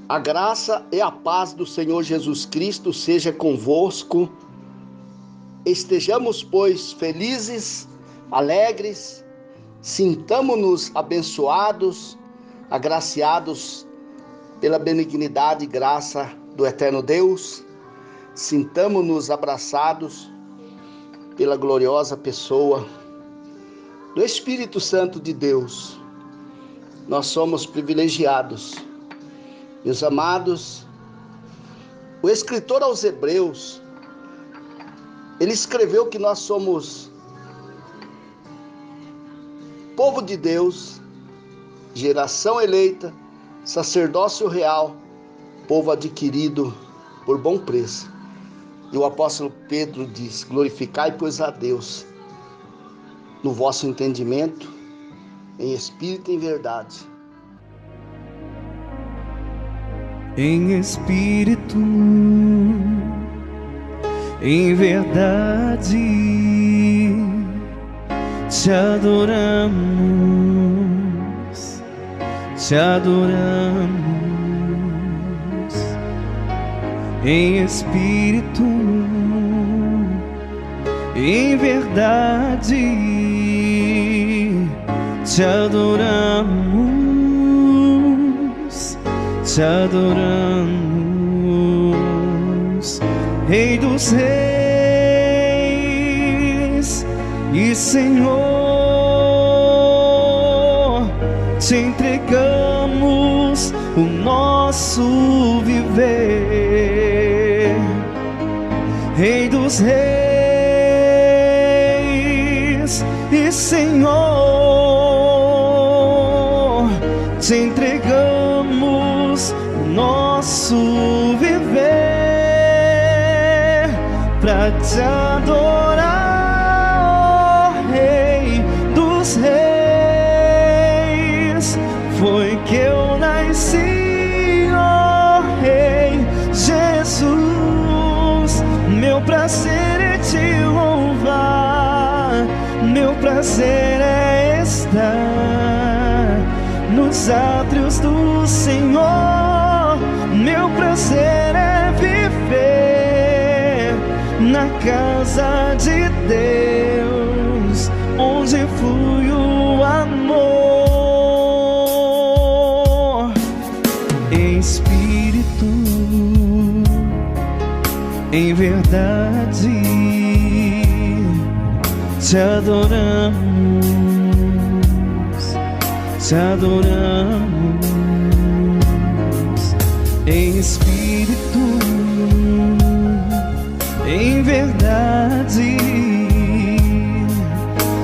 A graça e a paz do Senhor Jesus Cristo seja convosco. Estejamos, pois, felizes, alegres, sintamo-nos abençoados, agraciados pela benignidade e graça do eterno Deus. Sintamo-nos abraçados pela gloriosa pessoa do Espírito Santo de Deus. Nós somos privilegiados. Meus amados, o escritor aos Hebreus, ele escreveu que nós somos povo de Deus, geração eleita, sacerdócio real, povo adquirido por bom preço. E o apóstolo Pedro diz: glorificai, pois, a Deus no vosso entendimento, em espírito e em verdade. Em espírito, em verdade, te adoramos, te adoramos. Em espírito, em verdade, te adoramos, te adoramos. Rei dos reis e Senhor, te entregamos o nosso viver. Rei dos reis e Senhor, te entregamos o nosso viver pra te adorar, ó Rei dos reis. Foi que eu nasci, ó Rei Jesus. Meu prazer é te louvar, meu prazer é estar nos átrios do Senhor. Meu prazer é viver na casa de Deus, onde flui o amor. Em espírito, em verdade, te adoramos, te adoramos. Em espírito, em verdade,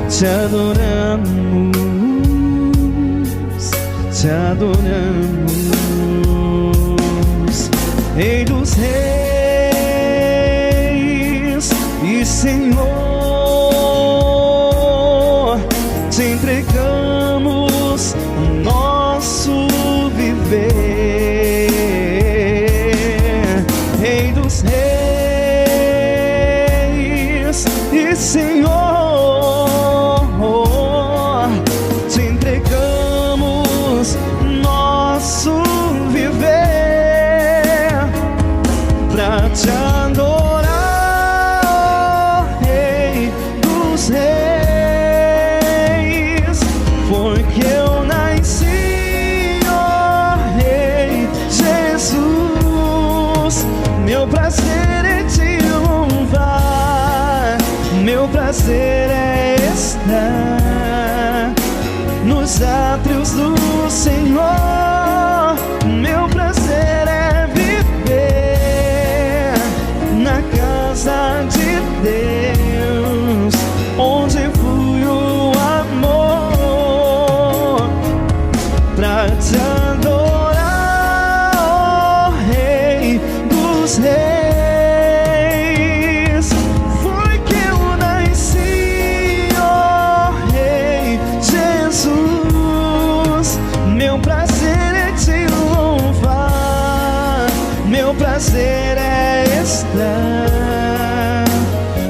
te adoramos, te adoramos. Rei dos reis e Senhor, te entregamos o nosso viver. Rei dos reis e Senhor, te entregamos nosso viver pra te adorar, ó Rei dos reis. Foi que eu nasci, ó Rei Jesus. Meu prazer é te louvar, meu prazer é estar nos átrios do Senhor. Meu prazer é viver na casa de Deus, onde flui o amor pra te adorar, ó Rei dos reis. Foi que eu nasci, ó Rei Jesus. Meu prazer é te louvar, meu prazer é estar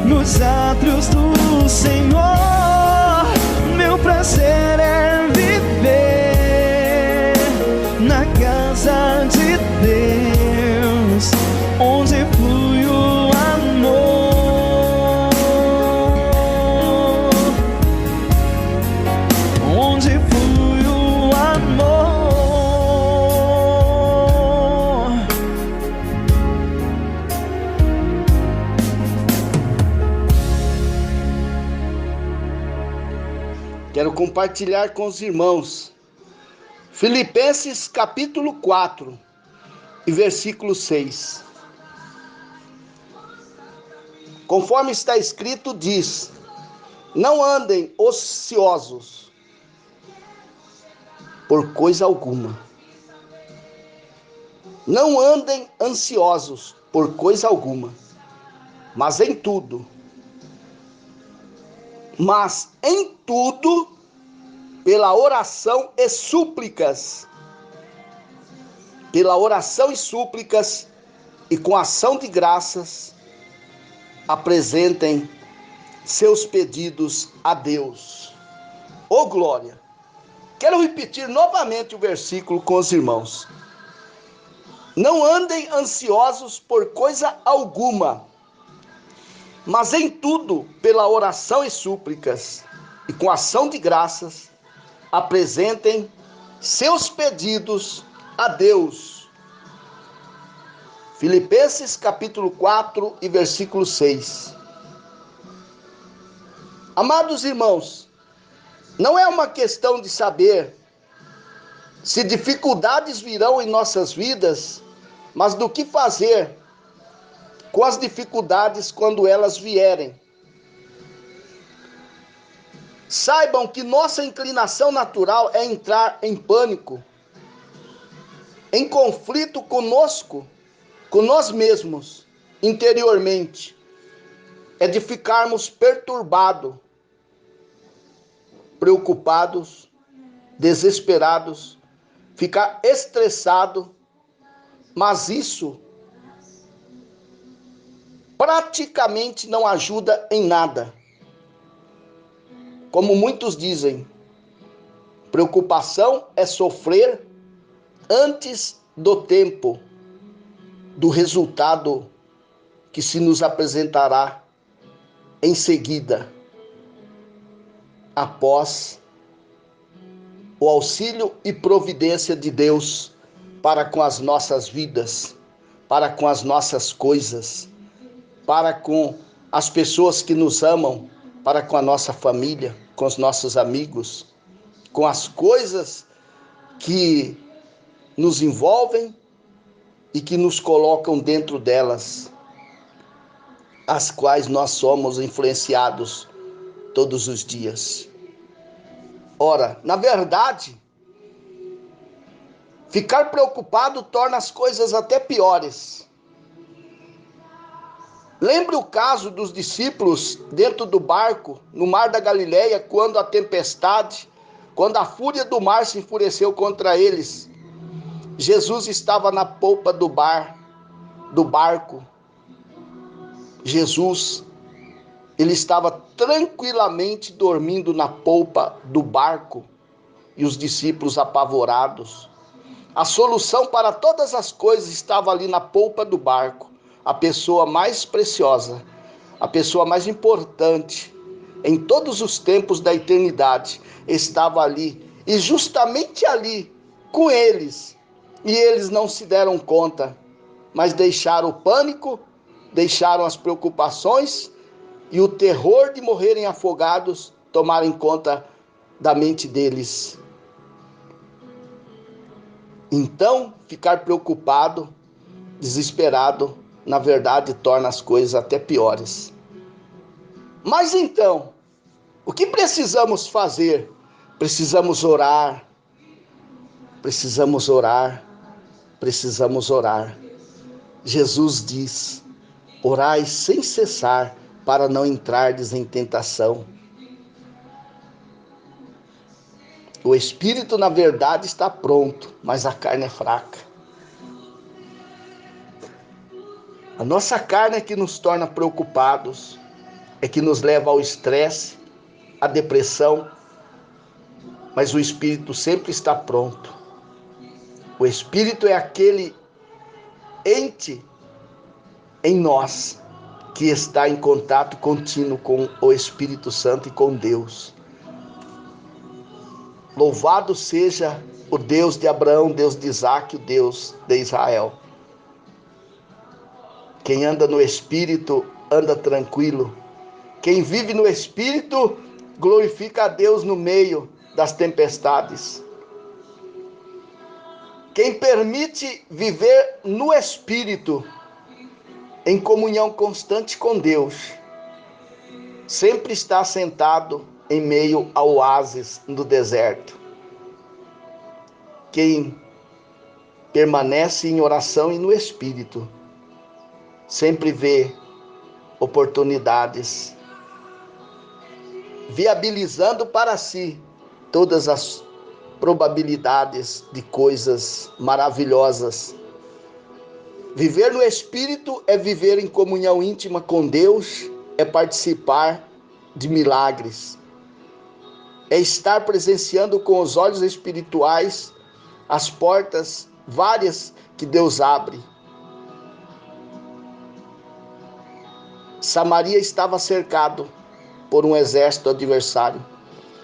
nos átrios do Senhor. Meu prazer é viver Quero compartilhar com os irmãos Filipenses capítulo 4 e versículo 6. Conforme está escrito, diz: não andem ociosos por coisa alguma. Não andem ansiosos por coisa alguma, mas em tudo, pela oração e súplicas, e com ação de graças, apresentem seus pedidos a Deus. Ô glória! Quero repetir novamente o versículo com os irmãos. Não andem ansiosos por coisa alguma, mas em tudo, pela oração e súplicas, e com ação de graças, apresentem seus pedidos a Deus. Filipenses capítulo 4 e versículo 6. Amados irmãos, não é uma questão de saber se dificuldades virão em nossas vidas, mas do que fazer com as dificuldades quando elas vierem. Saibam que nossa inclinação natural é entrar em pânico, em conflito conosco, com nós mesmos, interiormente. É de ficarmos perturbados, preocupados, desesperados, ficar estressado, mas isso praticamente não ajuda em nada. Como muitos dizem, preocupação é sofrer antes do tempo, do resultado que se nos apresentará em seguida, após o auxílio e providência de Deus para com as nossas vidas, para com as nossas coisas, para com as pessoas que nos amam, para com a nossa família, com os nossos amigos, com as coisas que nos envolvem e que nos colocam dentro delas, as quais nós somos influenciados todos os dias. Ora, na verdade, ficar preocupado torna as coisas até piores. Lembre o caso dos discípulos dentro do barco, no mar da Galileia, quando a tempestade, quando a fúria do mar se enfureceu contra eles. Jesus estava na polpa do barco. Jesus, ele estava tranquilamente dormindo na polpa do barco e os discípulos apavorados. A solução para todas as coisas estava ali na polpa do barco. A pessoa mais preciosa, a pessoa mais importante em todos os tempos da eternidade estava ali, e justamente ali com eles. E eles não se deram conta, mas deixaram o pânico, deixaram as preocupações e o terror de morrerem afogados tomarem conta da mente deles. Então, ficar preocupado, desesperado, na verdade, torna as coisas até piores. Mas então, o que precisamos fazer? Precisamos orar. Jesus diz: orai sem cessar, para não entrardes em tentação. O espírito, na verdade, está pronto, mas a carne é fraca. A nossa carne é que nos torna preocupados, é que nos leva ao estresse, à depressão, mas o espírito sempre está pronto. O espírito é aquele ente em nós que está em contato contínuo com o Espírito Santo e com Deus. Louvado seja o Deus de Abraão, Deus de Isaac, o Deus de Israel. Quem anda no Espírito anda tranquilo. Quem vive no Espírito glorifica a Deus no meio das tempestades. Quem permite viver no Espírito, em comunhão constante com Deus, sempre está sentado em meio ao oásis do deserto. Quem permanece em oração e no Espírito, sempre vê oportunidades, viabilizando para si todas as probabilidades de coisas maravilhosas. Viver no Espírito é viver em comunhão íntima com Deus, é participar de milagres, é estar presenciando com os olhos espirituais as portas várias que Deus abre. Samaria estava cercado por um exército adversário.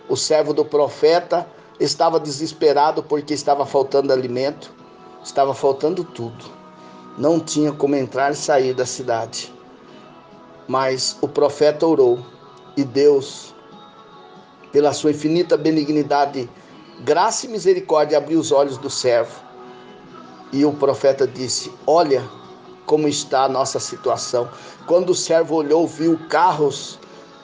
O servo do profeta estava desesperado porque estava faltando alimento, estava faltando tudo. Não tinha como entrar e sair da cidade. Mas o profeta orou e Deus, pela sua infinita benignidade, graça e misericórdia, abriu os olhos do servo. E o profeta disse: olha como está a nossa situação. Quando o servo olhou, viu carros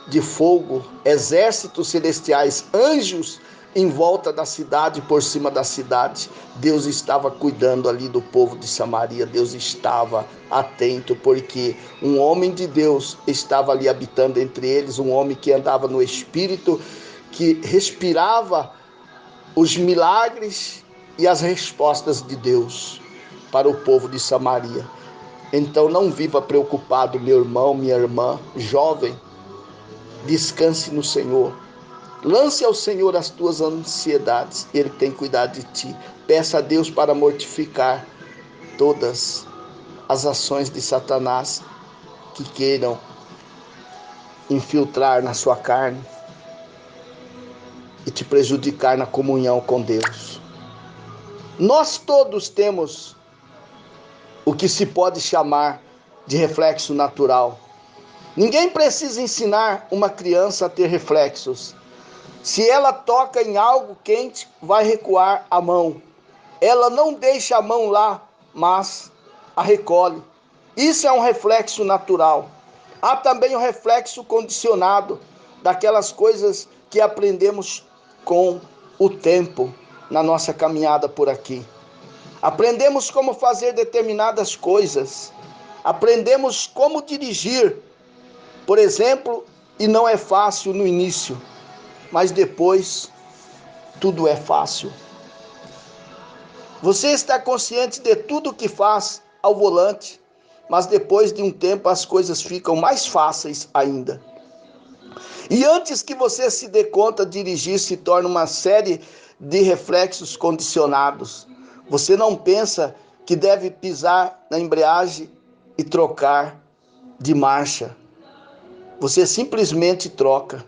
de fogo, exércitos celestiais, anjos em volta da cidade, por cima da cidade. Deus estava cuidando ali do povo de Samaria. Deus estava atento, porque um homem de Deus estava ali habitando entre eles, um homem que andava no Espírito, que respirava os milagres e as respostas de Deus para o povo de Samaria. Então não viva preocupado, meu irmão, minha irmã, jovem. Descanse no Senhor. Lance ao Senhor as tuas ansiedades. Ele tem cuidado de ti. Peça a Deus para mortificar todas as ações de Satanás que queiram infiltrar na sua carne e te prejudicar na comunhão com Deus. Nós todos temos o que se pode chamar de reflexo natural. Ninguém precisa ensinar uma criança a ter reflexos. Se ela toca em algo quente, vai recuar a mão. Ela não deixa a mão lá, mas a recolhe. Isso é um reflexo natural. Há também o reflexo condicionado, daquelas coisas que aprendemos com o tempo na nossa caminhada por aqui. Aprendemos como fazer determinadas coisas. Aprendemos como dirigir, por exemplo, e não é fácil no início, mas depois tudo é fácil. Você está consciente de tudo que faz ao volante, mas depois de um tempo as coisas ficam mais fáceis ainda. E antes que você se dê conta, dirigir se torna uma série de reflexos condicionados. Você não pensa que deve pisar na embreagem e trocar de marcha. Você simplesmente troca.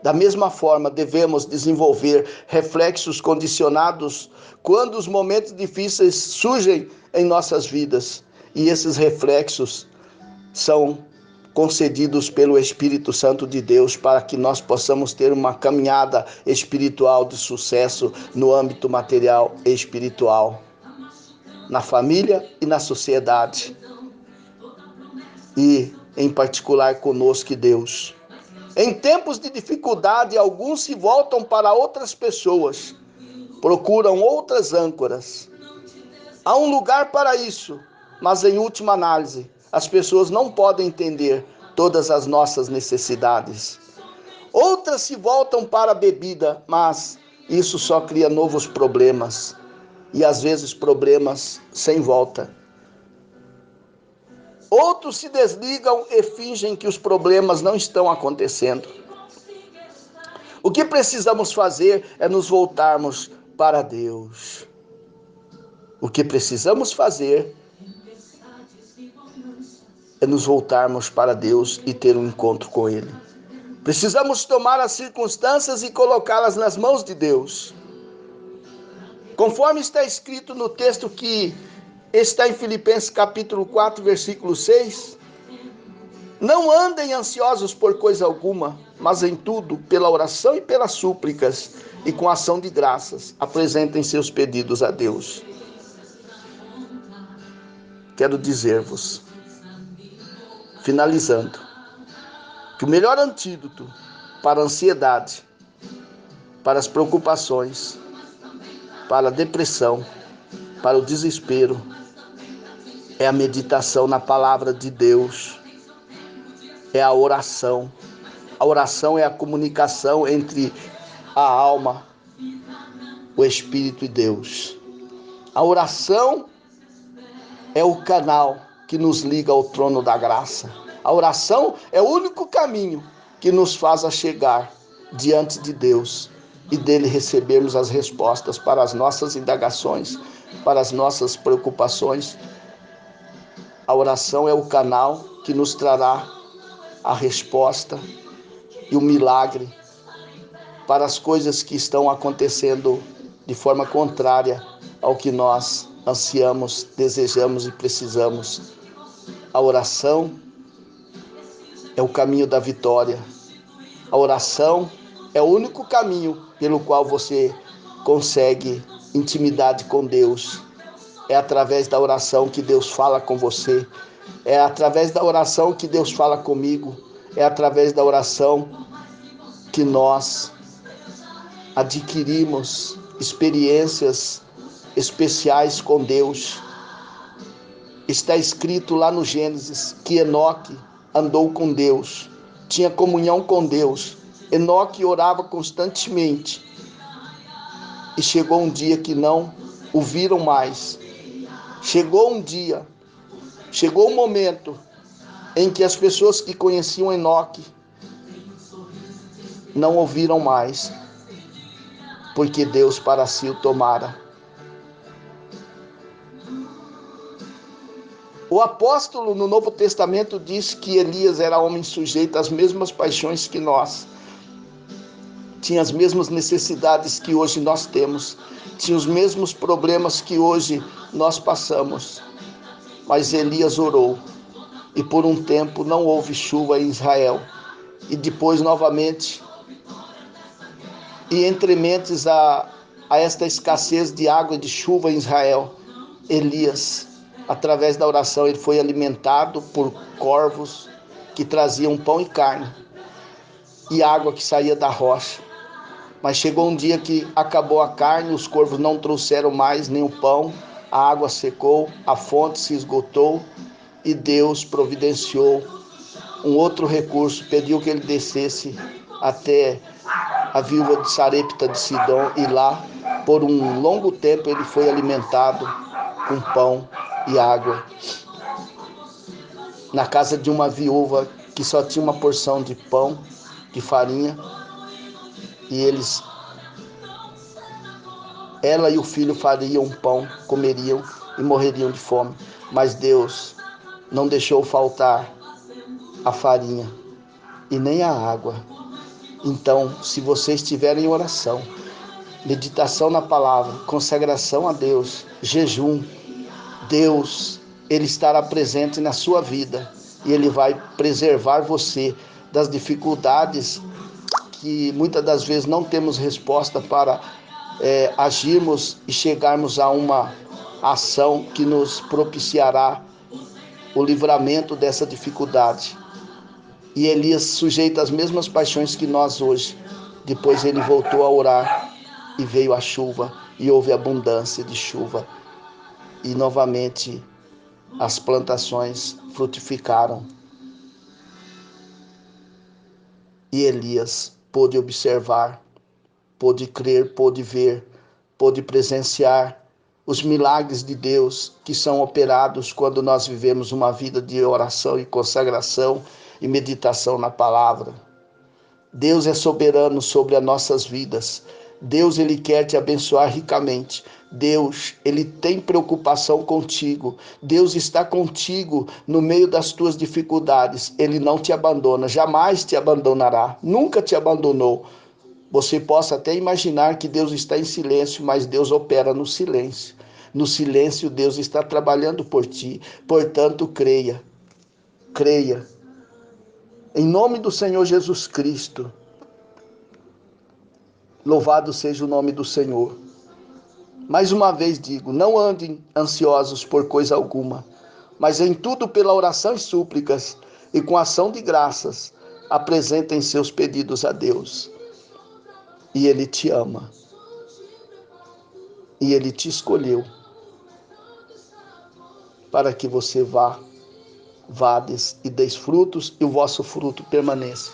Da mesma forma, devemos desenvolver reflexos condicionados quando os momentos difíceis surgem em nossas vidas. E esses reflexos são concedidos pelo Espírito Santo de Deus para que nós possamos ter uma caminhada espiritual de sucesso no âmbito material e espiritual, na família e na sociedade. E, em particular, conosco e Deus. Em tempos de dificuldade, alguns se voltam para outras pessoas, procuram outras âncoras. Há um lugar para isso, mas em última análise, as pessoas não podem entender todas as nossas necessidades. Outras se voltam para a bebida, mas isso só cria novos problemas, e às vezes problemas sem volta. Outros se desligam e fingem que os problemas não estão acontecendo. O que precisamos fazer é nos voltarmos para Deus. O que precisamos fazer é nos voltarmos para Deus e ter um encontro com Ele. Precisamos tomar as circunstâncias e colocá-las nas mãos de Deus. Conforme está escrito no texto que está em Filipenses capítulo 4, versículo 6, Não andem ansiosos por coisa alguma, mas em tudo, pela oração e pelas súplicas, e com ação de graças, apresentem seus pedidos a Deus. Quero dizer-vos, finalizando, que o melhor antídoto para a ansiedade, para as preocupações, para a depressão, para o desespero, é a meditação na palavra de Deus, é a oração. A oração é a comunicação entre a alma, o Espírito e Deus. A oração é o canal que nos liga ao trono da graça. A oração é o único caminho que nos faz chegar diante de Deus e dele recebermos as respostas para as nossas indagações, para as nossas preocupações. A oração é o canal que nos trará a resposta e o milagre para as coisas que estão acontecendo de forma contrária ao que nós ansiamos, desejamos e precisamos. A oração é o caminho da vitória. A oração é o único caminho pelo qual você consegue intimidade com Deus. É através da oração que Deus fala com você. É através da oração que Deus fala comigo. É através da oração que nós adquirimos experiências especiais com Deus. Está escrito lá no Gênesis que Enoque andou com Deus, tinha comunhão com Deus. Enoque orava constantemente e chegou um dia que não o viram mais. Chegou um momento em que as pessoas que conheciam Enoque não o viram mais, porque Deus para si o tomara. O apóstolo no Novo Testamento diz que Elias era homem sujeito às mesmas paixões que nós. Tinha as mesmas necessidades que hoje nós temos. Tinha os mesmos problemas que hoje nós passamos. Mas Elias orou. E por um tempo não houve chuva em Israel. E depois novamente, e entre mentes a esta escassez de água e de chuva em Israel, Elias, através da oração, ele foi alimentado por corvos que traziam pão e carne e água que saía da rocha. Mas chegou um dia que acabou a carne, os corvos não trouxeram mais nem o pão, a água secou, a fonte se esgotou e Deus providenciou um outro recurso, pediu que ele descesse até a viúva de Sarepta de Sidom e lá, por um longo tempo, ele foi alimentado com pão e água na casa de uma viúva que só tinha uma porção de pão, de farinha, e ela e o filho fariam pão, comeriam e morreriam de fome. Mas Deus não deixou faltar a farinha e nem a água. Então, se você estiver em oração, meditação na palavra, consagração a Deus, jejum, Deus, Ele estará presente na sua vida e Ele vai preservar você das dificuldades que muitas das vezes não temos resposta para agirmos e chegarmos a uma ação que nos propiciará o livramento dessa dificuldade. E Elias, sujeito às mesmas paixões que nós hoje, depois ele voltou a orar e veio a chuva e houve abundância de chuva. E novamente as plantações frutificaram. E Elias pôde observar, pôde crer, pôde ver, pôde presenciar os milagres de Deus que são operados quando nós vivemos uma vida de oração e consagração e meditação na palavra. Deus é soberano sobre as nossas vidas. Deus, Ele quer te abençoar ricamente. Deus, Ele tem preocupação contigo. Deus está contigo no meio das tuas dificuldades. Ele não te abandona, jamais te abandonará, nunca te abandonou. Você possa até imaginar que Deus está em silêncio, mas Deus opera no silêncio. No silêncio, Deus está trabalhando por ti. Portanto, creia. Creia. Em nome do Senhor Jesus Cristo, louvado seja o nome do Senhor. Mais uma vez digo, não andem ansiosos por coisa alguma, mas em tudo pela oração e súplicas e com ação de graças, apresentem seus pedidos a Deus. E Ele te ama. E Ele te escolheu para que você vades e deis frutos e o vosso fruto permaneça.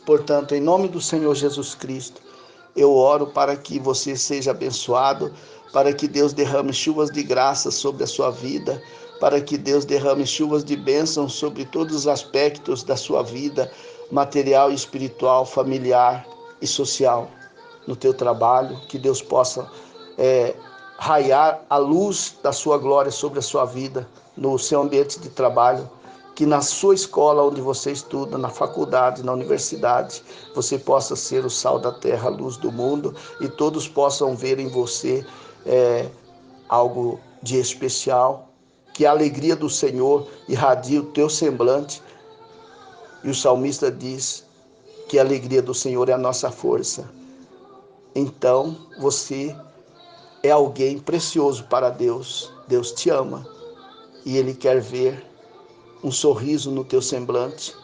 Portanto, em nome do Senhor Jesus Cristo, eu oro para que você seja abençoado, para que Deus derrame chuvas de graça sobre a sua vida, para que Deus derrame chuvas de bênção sobre todos os aspectos da sua vida, material, espiritual, familiar e social. No teu trabalho, que Deus possa raiar a luz da sua glória sobre a sua vida, no seu ambiente de trabalho, que na sua escola onde você estuda, na faculdade, na universidade, você possa ser o sal da terra, a luz do mundo, e todos possam ver em você algo de especial, que a alegria do Senhor irradie o teu semblante. E o salmista diz que a alegria do Senhor é a nossa força. Então, você é alguém precioso para Deus. Deus te ama e Ele quer ver um sorriso no teu semblante.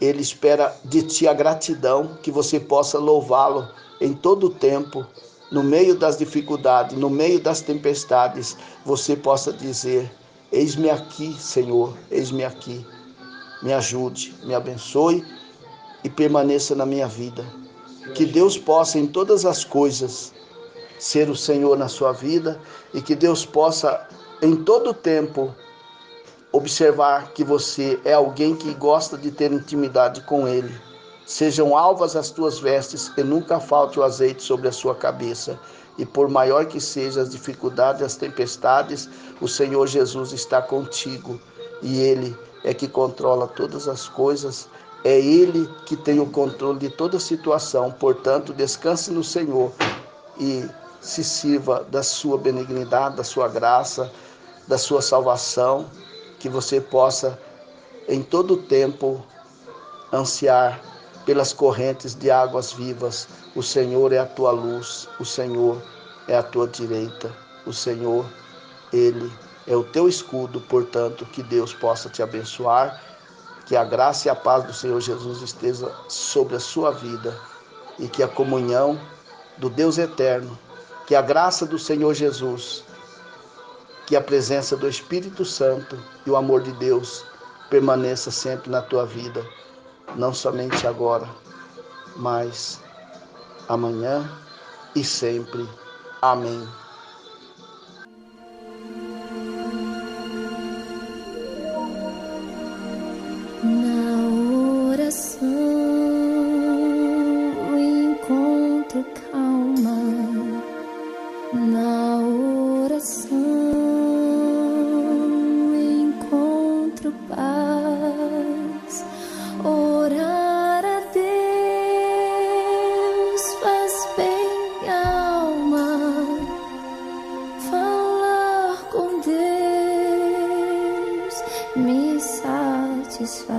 Ele espera de ti a gratidão, que você possa louvá-lo em todo o tempo, no meio das dificuldades, no meio das tempestades, você possa dizer: eis-me aqui, Senhor, eis-me aqui. Me ajude, me abençoe e permaneça na minha vida. Que Deus possa em todas as coisas ser o Senhor na sua vida e que Deus possa em todo o tempo observar que você é alguém que gosta de ter intimidade com Ele. Sejam alvas as tuas vestes e nunca falte o azeite sobre a sua cabeça. E por maior que sejam as dificuldades, as tempestades, o Senhor Jesus está contigo. E Ele é que controla todas as coisas. É Ele que tem o controle de toda situação. Portanto, descanse no Senhor e se sirva da sua benignidade, da sua graça, da sua salvação. Que você possa, em todo o tempo, ansiar pelas correntes de águas vivas. O Senhor é a tua luz, o Senhor é a tua direita, o Senhor, Ele é o teu escudo. Portanto, que Deus possa te abençoar, que a graça e a paz do Senhor Jesus esteja sobre a sua vida e que a comunhão do Deus eterno, que a graça do Senhor Jesus, que a presença do Espírito Santo e o amor de Deus permaneça sempre na tua vida, não somente agora, mas amanhã e sempre. Amém. Na oração encontro calma, na oração encontro paz. Orar a Deus faz bem à alma, falar com Deus me satisfaz.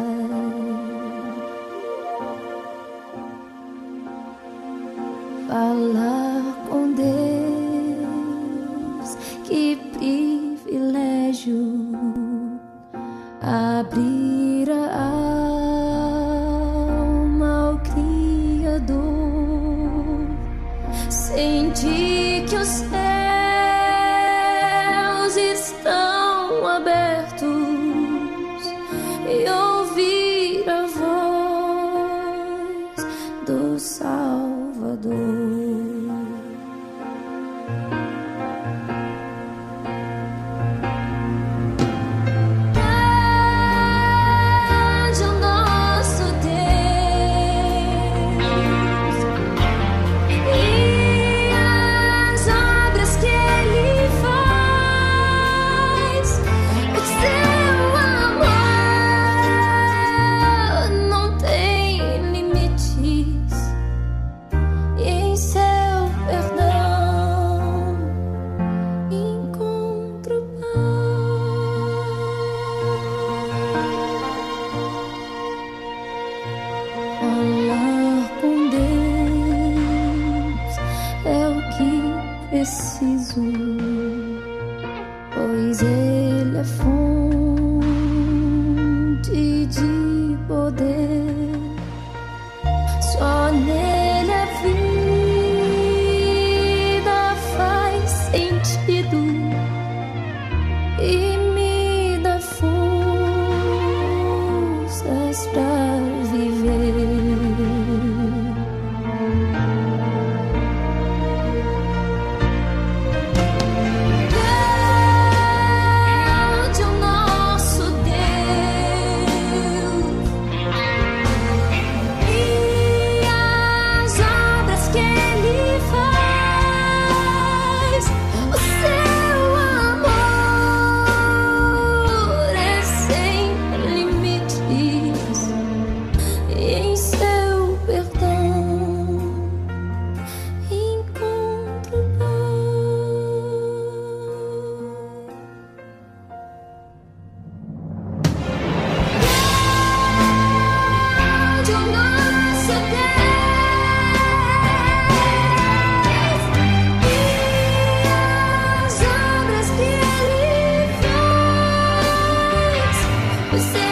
Falar com Deus, que privilégio. Abrir a alma ao Criador, sentir que os céus estão abertos e ouvir a voz do Salvador. Obras preciso, pois Ele é fonte de poder. Só nele a vida faz sentido e me dá forças pra viver. Você